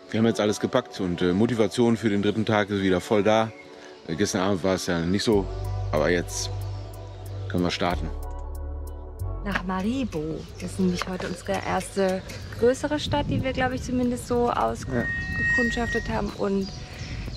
Wir haben jetzt alles gepackt und Motivation für den dritten Tag ist wieder voll da. Gestern Abend war es ja nicht so, aber jetzt können wir starten. Nach Maribo. Das ist nämlich heute unsere erste größere Stadt, die wir, glaube ich, zumindest so ausgekundschaftet haben. Und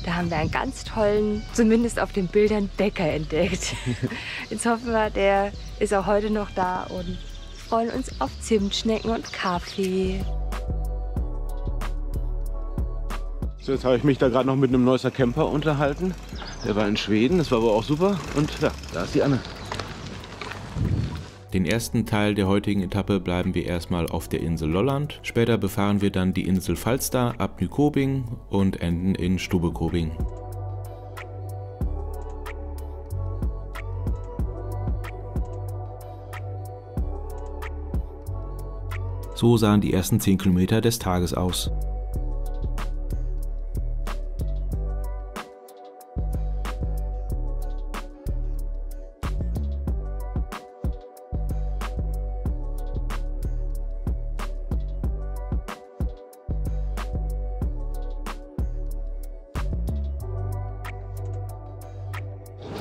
da haben wir einen ganz tollen, zumindest auf den Bildern, Bäcker entdeckt. Jetzt hoffen wir, der ist auch heute noch da und freuen uns auf Zimtschnecken und Kaffee. So, jetzt habe ich mich da gerade noch mit einem Neusser Camper unterhalten. Der war in Schweden, das war aber auch super. Und ja, da ist die Anne. Den ersten Teil der heutigen Etappe bleiben wir erstmal auf der Insel Lolland. Später befahren wir dann die Insel Falster ab Nykobing und enden in Stubekobing. So sahen die ersten 10 Kilometer des Tages aus.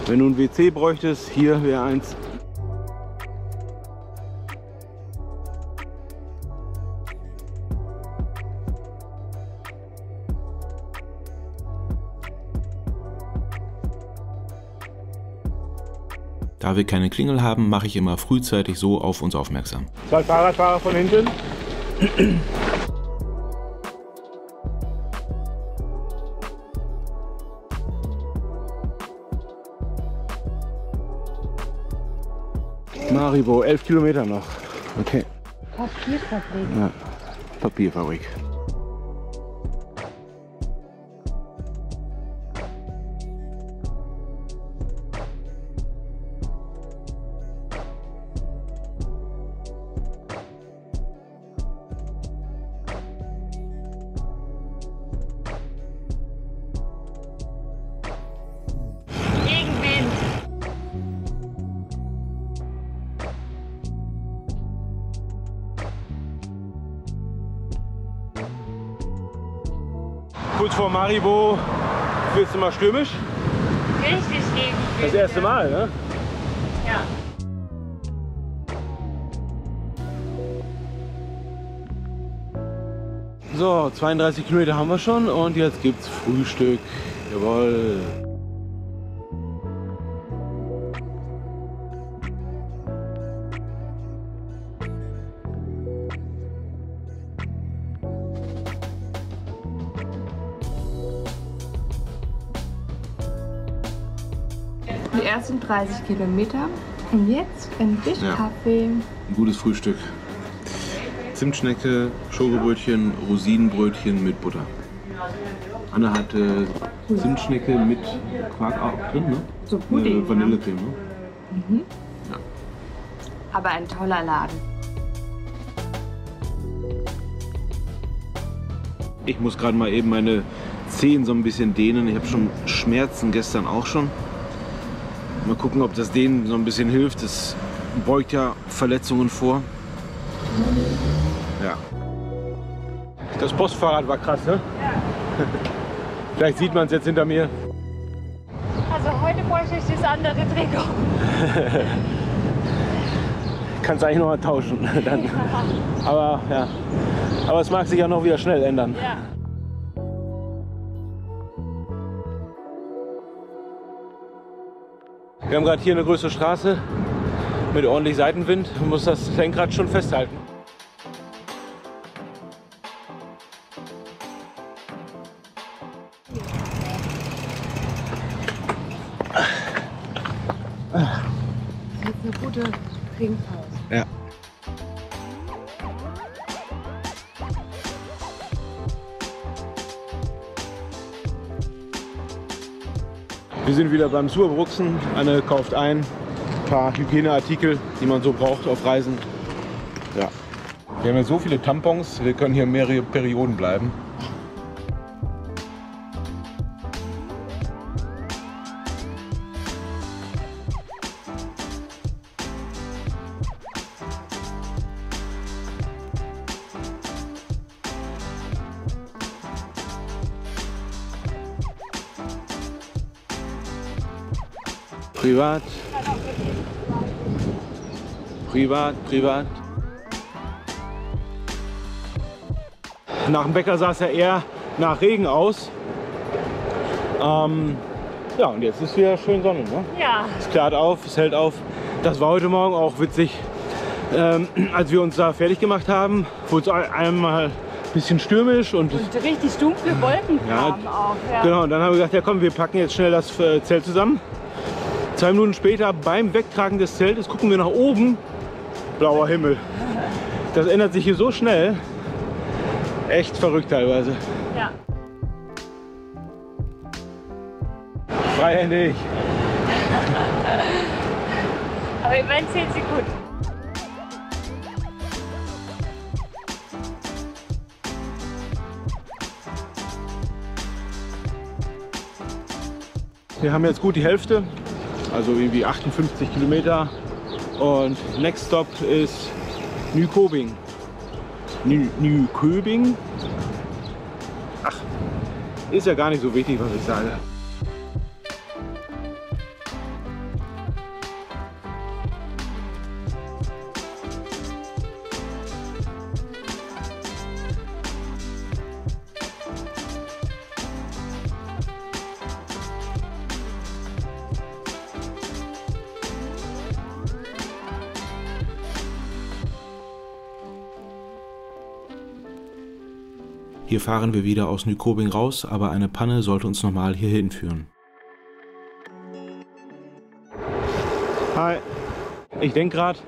Wenn du ein WC bräuchtest, hier wäre eins. Da wir keine Klingel haben, mache ich immer frühzeitig so auf uns aufmerksam. 2 Fahrradfahrer von hinten. Maribo, 11 Kilometer noch. Okay. Papierfabrik. Ja, Papierfabrik. Kurz vor Maribo wird es immer stürmisch. Richtig gegen. Das erste Mal, ne? Ja. So, 32 Kilometer haben wir schon und jetzt gibt's Frühstück. Jawohl. Die ersten 30 Kilometer und jetzt endlich Kaffee. Ein gutes Frühstück. Zimtschnecke, Schokobrötchen, Rosinenbrötchen mit Butter. Anne hatte Zimtschnecke mit Quark auch drin, ne? So Pudding. Vanillecreme, ne? Mhm. Ja. Aber ein toller Laden. Ich muss gerade mal eben meine Zehen so ein bisschen dehnen. Ich habe schon Schmerzen gestern auch schon. Mal gucken, ob das Dehnen so ein bisschen hilft. Das beugt ja Verletzungen vor. Ja. Das Postfahrrad war krass, ne? Ja. Vielleicht sieht man es jetzt hinter mir. Also heute bräuchte ich das andere Trikot. Kannst eigentlich noch mal tauschen. Dann. Aber ja. Aber es mag sich ja noch wieder schnell ändern. Ja. Wir haben gerade hier eine größere Straße mit ordentlich Seitenwind. Man muss das Lenkrad schon festhalten. Das ist eine gute Trinkpause. Ja. Wir sind wieder beim Surbruxen. Anne kauft ein paar Hygieneartikel, die man so braucht auf Reisen. Ja. Wir haben ja so viele Tampons, wir können hier mehrere Perioden bleiben. Privat. Privat, privat. Nach dem Bäcker sah es ja eher nach Regen aus. Ja, und jetzt ist wieder schön Sonne, ne? Ja. Es klart auf, es hält auf. Das war heute Morgen auch witzig. Als wir uns da fertig gemacht haben, wurde es einmal ein bisschen stürmisch und richtig dunkle Wolken kamen auch. Ja. Genau, und dann haben wir gesagt, ja komm, wir packen jetzt schnell das Zelt zusammen. 2 Minuten später beim Wegtragen des Zeltes gucken wir nach oben, blauer Himmel. Das ändert sich hier so schnell, echt verrückt teilweise. Ja. Freihändig. Aber immerhin zählt sie gut. Wir haben jetzt gut die Hälfte, also irgendwie 58 Kilometer. Und next stop ist Nyköping. Nyköping? Ach, ist ja gar nicht so wichtig, was ich sage. Hier fahren wir wieder aus Nyköping raus, aber eine Panne sollte uns nochmal hier hinführen. Hi. Ich denke gerade,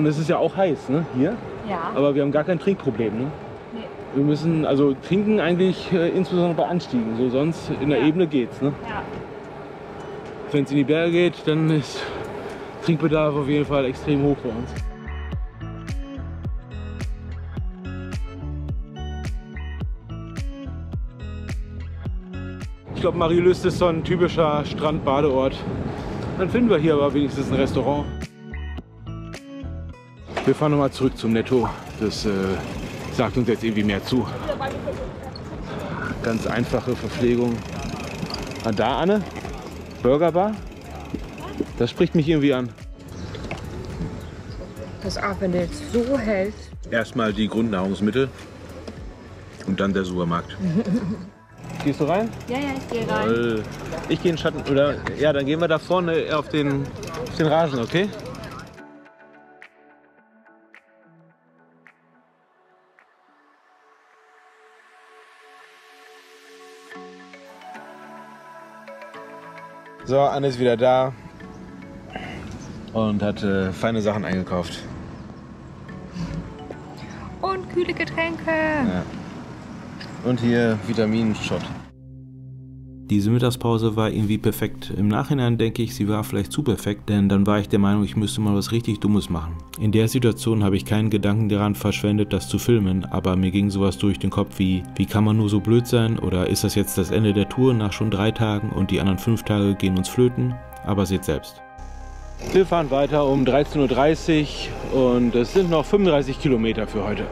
es ist ja auch heiß, ne? Hier. Ja. Aber wir haben gar kein Trinkproblem, ne? Nee. Wir müssen also trinken eigentlich insbesondere bei Anstiegen, so sonst in der Ebene geht's, ne? Ja. Wenn es in die Berge geht, dann ist Trinkbedarf auf jeden Fall extrem hoch bei uns. Ich glaube, Marielust ist so ein typischer Strand-Badeort. Dann finden wir hier aber wenigstens ein Restaurant. Wir fahren nochmal zurück zum Netto. Das sagt uns jetzt irgendwie mehr zu. Ganz einfache Verpflegung. Ah, da, Anne? Burgerbar? Das spricht mich irgendwie an. Pass auf, wenn du jetzt so hältst. Erstmal die Grundnahrungsmittel und dann der Supermarkt. Gehst du rein? Ja, ich gehe rein. Ich gehe in den Schatten. Oder ja, dann gehen wir da vorne auf den Rasen, okay? So, Anne ist wieder da und hat feine Sachen eingekauft. Und kühle Getränke. Ja. Und hier Vitaminshot. Diese Mittagspause war irgendwie perfekt. Im Nachhinein denke ich, sie war vielleicht zu perfekt, denn dann war ich der Meinung, ich müsste mal was richtig Dummes machen. In der Situation habe ich keinen Gedanken daran verschwendet, das zu filmen, aber mir ging sowas durch den Kopf wie kann man nur so blöd sein oder ist das jetzt das Ende der Tour nach schon 3 Tagen und die anderen 5 Tage gehen uns flöten? Aber seht selbst. Wir fahren weiter um 13:30 Uhr und es sind noch 35 Kilometer für heute.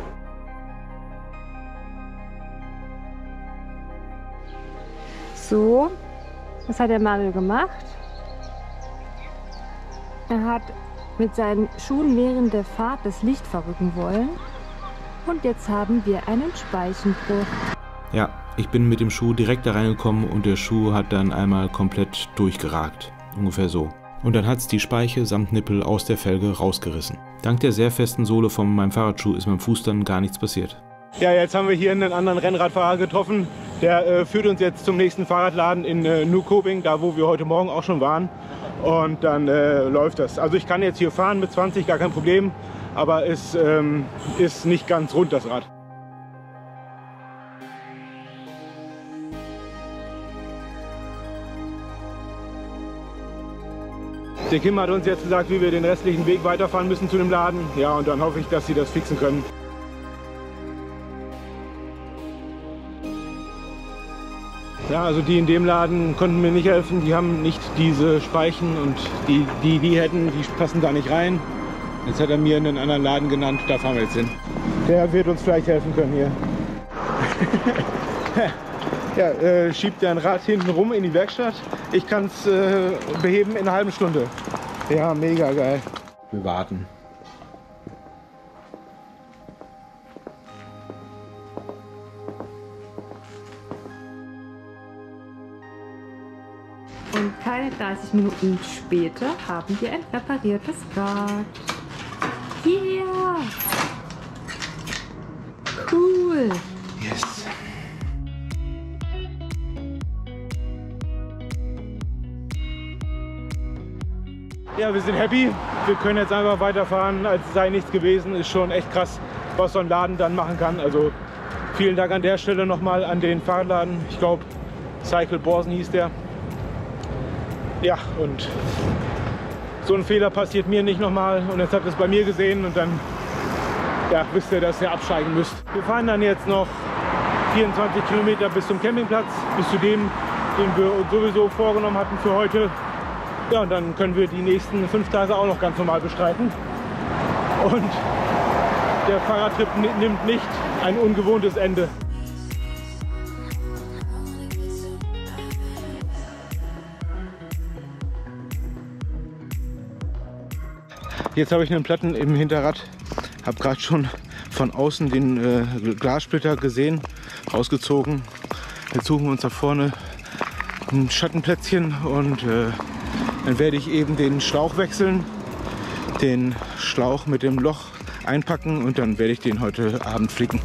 So, was hat der Mario gemacht? Er hat mit seinen Schuhen während der Fahrt das Licht verrücken wollen. Und jetzt haben wir einen Speichenbruch. Ja, ich bin mit dem Schuh direkt da reingekommen und der Schuh hat dann einmal komplett durchgeragt. Ungefähr so. Und dann hat's die Speiche samt Nippel aus der Felge rausgerissen. Dank der sehr festen Sohle von meinem Fahrradschuh ist meinem Fuß dann gar nichts passiert. Ja, jetzt haben wir hier einen anderen Rennradfahrer getroffen. Der führt uns jetzt zum nächsten Fahrradladen in Nyköping, da wo wir heute Morgen auch schon waren. Und dann läuft das. Also ich kann jetzt hier fahren mit 20, gar kein Problem. Aber es ist nicht ganz rund, das Rad. Der Kim hat uns jetzt gesagt, wie wir den restlichen Weg weiterfahren müssen zu dem Laden. Ja, und dann hoffe ich, dass sie das fixen können. Ja, also die in dem Laden konnten mir nicht helfen. Die haben nicht diese Speichen und die hätten, die passen da nicht rein. Jetzt hat er mir einen anderen Laden genannt, da fahren wir jetzt hin. Der wird uns vielleicht helfen können hier. Ja, schiebt ein Rad hinten rum in die Werkstatt. Ich kann es beheben in einer halben Stunde. Ja, mega geil. Wir warten. Und keine 30 Minuten später haben wir ein repariertes Rad. Yeah! Cool! Yes. Ja, wir sind happy. Wir können jetzt einfach weiterfahren, als sei nichts gewesen. Ist schon echt krass, was so ein Laden dann machen kann. Also vielen Dank an der Stelle nochmal an den Fahrradladen. Ich glaube, Cycle Borsen hieß der. Ja, und so ein Fehler passiert mir nicht nochmal. Und jetzt habt ihr es bei mir gesehen und dann ja, wisst ihr, dass ihr absteigen müsst. Wir fahren dann jetzt noch 24 Kilometer bis zum Campingplatz, bis zu dem, den wir uns sowieso vorgenommen hatten für heute. Ja, und dann können wir die nächsten 5 Tage auch noch ganz normal bestreiten. Und der Fahrradtrip nimmt nicht ein ungewohntes Ende. Jetzt habe ich einen Platten im Hinterrad, habe gerade schon von außen den Glassplitter gesehen, rausgezogen. Jetzt suchen wir uns da vorne ein Schattenplätzchen und dann werde ich eben den Schlauch wechseln, den Schlauch mit dem Loch einpacken und dann werde ich den heute Abend flicken.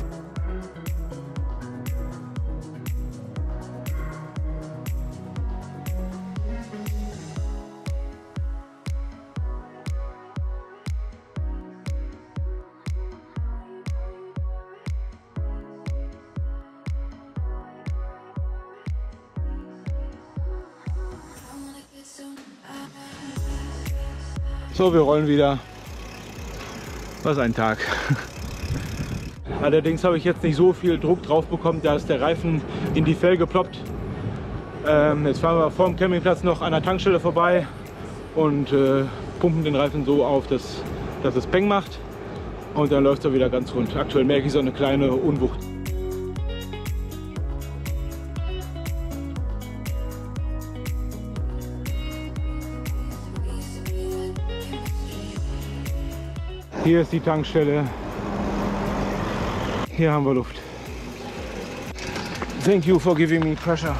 So, wir rollen wieder. Was ein Tag. Allerdings habe ich jetzt nicht so viel Druck drauf bekommen, da ist der Reifen in die Felge ploppt. Jetzt fahren wir vor dem Campingplatz noch an der Tankstelle vorbei und pumpen den Reifen so auf, dass es Peng macht. Und dann läuft er wieder ganz rund. Aktuell merke ich so eine kleine Unwucht. Hier ist die Tankstelle. Hier haben wir Luft. Thank you for giving me pressure.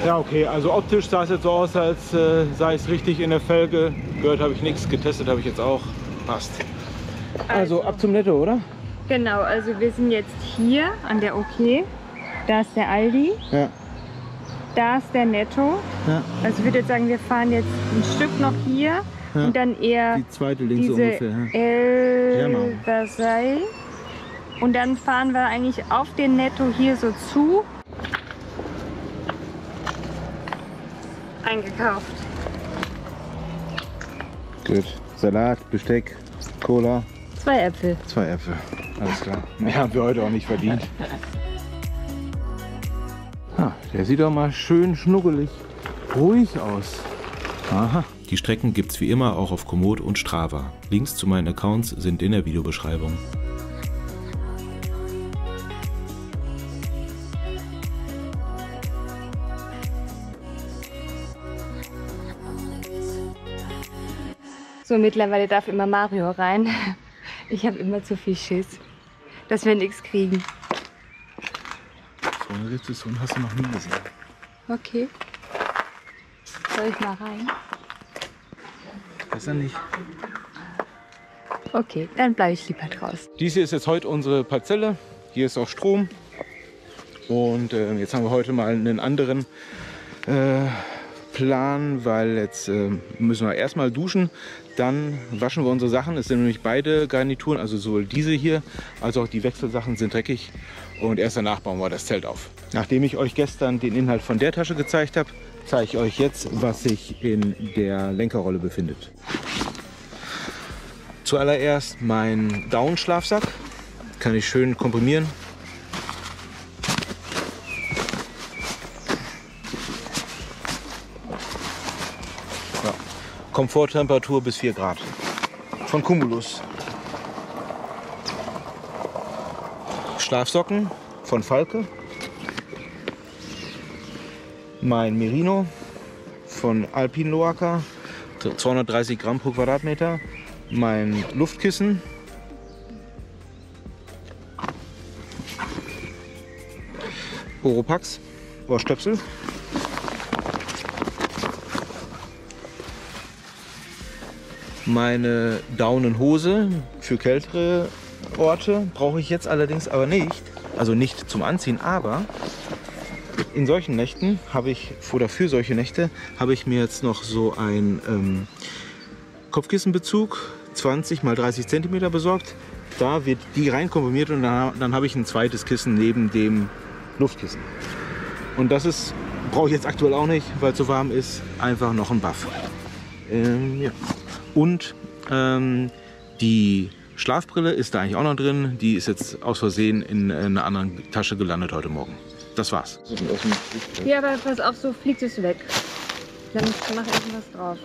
Ja, okay, also optisch sah es jetzt so aus, als sei es richtig in der Felge. Gehört habe ich nichts, getestet habe ich jetzt auch. Passt. Also ab zum Netto, oder? Genau, also wir sind jetzt hier an der OK. Da ist der Aldi. Ja. Da ist der Netto. Ja. Also ich würde jetzt sagen, wir fahren jetzt ein Stück noch hier und dann eher Die zweite links diese ungefähr. El Versailles. Und dann fahren wir eigentlich auf den Netto hier so zu. Eingekauft. Gut. Salat, Besteck, Cola. 2 Äpfel. 2 Äpfel. Alles klar. Mehr haben wir heute auch nicht verdient. Ah, der sieht doch mal schön schnuckelig, ruhig aus. Aha. Die Strecken gibt's wie immer auch auf Komoot und Strava. Links zu meinen Accounts sind in der Videobeschreibung. So, mittlerweile darf immer Mario rein. Ich habe immer zu viel Schiss, dass wir nichts kriegen. So eine Rezession hast du noch nie gesehen. Okay. Soll ich mal rein? Besser nicht. Okay, dann bleibe ich lieber draußen. Dies hier ist jetzt heute unsere Parzelle. Hier ist auch Strom. Und jetzt haben wir heute mal einen anderen Plan, weil jetzt müssen wir erstmal duschen. Dann waschen wir unsere Sachen. Es sind nämlich beide Garnituren, also sowohl diese hier als auch die Wechselsachen sind dreckig. Und erst danach bauen wir das Zelt auf. Nachdem ich euch gestern den Inhalt von der Tasche gezeigt habe, zeige ich euch jetzt, was sich in der Lenkerrolle befindet. Zuallererst mein Down-Schlafsack. Kann ich schön komprimieren. Ja. Komforttemperatur bis 4 Grad. Von Cumulus. Schlafsocken von Falke. Mein Merino von Alpine Loaca, 230 Gramm pro Quadratmeter. Mein Luftkissen. Oropax, Ohrstöpsel. Meine Daunenhose für kältere Orte brauche ich jetzt allerdings aber nicht. Also nicht zum Anziehen, aber in solchen Nächten habe ich, oder für solche Nächte, habe ich mir jetzt noch so ein Kopfkissenbezug, 20 x 30 cm besorgt. Da wird die rein komprimiert und dann habe ich ein zweites Kissen neben dem Luftkissen. Und das brauche ich jetzt aktuell auch nicht, weil es so warm ist. Einfach noch ein Buff. Ja. Und die Schlafbrille ist da eigentlich auch noch drin. Die ist jetzt aus Versehen in einer anderen Tasche gelandet heute Morgen. Das war's. Ja, aber pass auf, so fliegt es weg. Dann mach irgendwas drauf.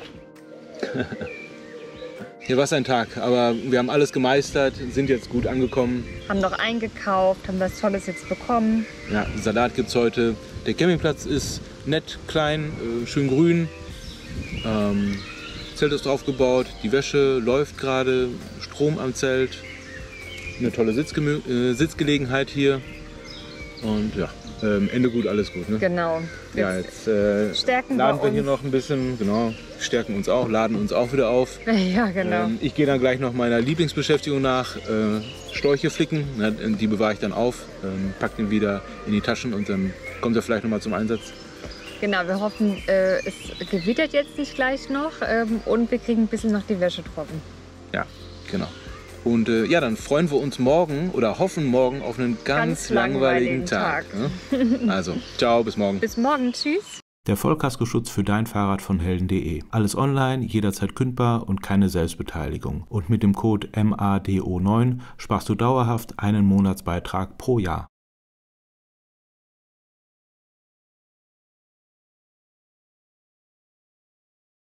Hier war es ein Tag, aber wir haben alles gemeistert, sind jetzt gut angekommen. Haben noch eingekauft, haben was Tolles jetzt bekommen. Ja, Salat gibt's heute. Der Campingplatz ist nett, klein, schön grün. Zelt ist draufgebaut, die Wäsche läuft gerade, Strom am Zelt. Eine tolle Sitzgelegenheit hier. Und ja, Ende gut, alles gut. Ne? Genau. Ja, jetzt stärken laden wir hier noch ein bisschen, genau, stärken uns auch, laden uns auch wieder auf. Ja, genau. Ich gehe dann gleich noch meiner Lieblingsbeschäftigung nach, Storche flicken. Ne, die bewahre ich dann auf, pack den wieder in die Taschen und dann kommt er vielleicht noch mal zum Einsatz. Genau, wir hoffen, es gewittert jetzt nicht gleich noch und wir kriegen ein bisschen noch die Wäsche trocken. Ja, genau. Und ja, dann freuen wir uns morgen oder hoffen morgen auf einen ganz langweiligen Tag. Ne? Also, ciao, bis morgen. Bis morgen, tschüss. Der Vollkaskoschutz für dein Fahrrad von Helden.de. Alles online, jederzeit kündbar und keine Selbstbeteiligung. Und mit dem Code MADO9 sparst du dauerhaft einen Monatsbeitrag pro Jahr.